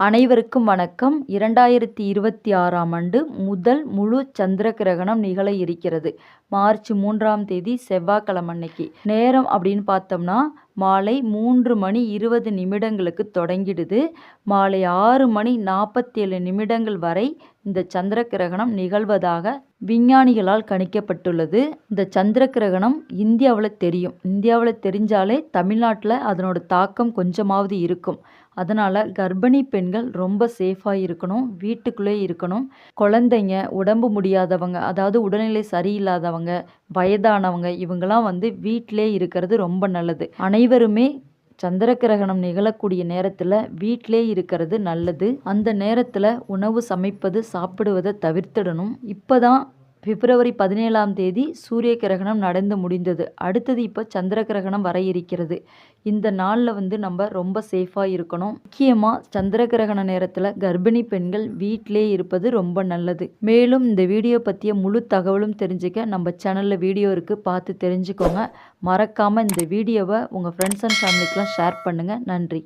அனைவருக்கும் வணக்கம். 2026ஆம் ஆண்டு முதல் முழு சந்திர கிரகணம் நிகழ இருக்கிறது. மார்ச் 3ஆம் தேதி செவ்வாய்க்கிழமை அன்னைக்கு. நேரம் அப்படின்னு பார்த்தோம்னா மாலை 3:20 தொடங்கிடுது. மாலை 6:47 வரை இந்த சந்திர கிரகணம் நிகழ்வதாக விஞ்ஞானிகளால் கணிக்கப்பட்டுள்ளது. இந்த சந்திர கிரகணம் இந்தியாவில் தெரியும். இந்தியாவில் தெரிஞ்சாலே தமிழ்நாட்டில் அதனோட தாக்கம் கொஞ்சமாவது இருக்கும். அதனால் கர்ப்பிணி பெண்கள் ரொம்ப சேஃபாக இருக்கணும், வீட்டுக்குள்ளே இருக்கணும். குழந்தைங்க, உடம்பு முடியாதவங்க, அதாவது உடல்நிலை சரியில்லாதவங்க, வயதானவங்க இவங்கெல்லாம் வீட்டிலே இருக்கிறது ரொம்ப நல்லது. அனைவருமே சந்திர கிரகணம் நிகழக்கூடிய நேரத்தில் வீட்டிலே இருக்கிறது நல்லது. அந்த நேரத்தில் உணவு சமைப்பது சாப்பிடுவதை தவிர்த்திடணும். இப்போ தான் பிப்ரவரி 17ஆம் தேதி சூரிய கிரகணம் நடந்து முடிந்தது. அடுத்தது இப்போ சந்திர கிரகணம் வர இருக்கிறது. இந்த நாளில் நம்ம ரொம்ப சேஃபாக இருக்கணும். முக்கியமாக சந்திர கிரகண நேரத்தில் கர்ப்பிணி பெண்கள் வீட்டிலே இருப்பது ரொம்ப நல்லது. மேலும் இந்த வீடியோ பற்றிய முழு தகவலும் தெரிஞ்சுக்க நம்ம சேனலில் வீடியோ இருக்குது, பார்த்து தெரிஞ்சுக்கோங்க. மறக்காமல் இந்த வீடியோவை உங்கள் ஃப்ரெண்ட்ஸ் அண்ட் ஃபேமிலிக்கெலாம் ஷேர் பண்ணுங்கள். நன்றி.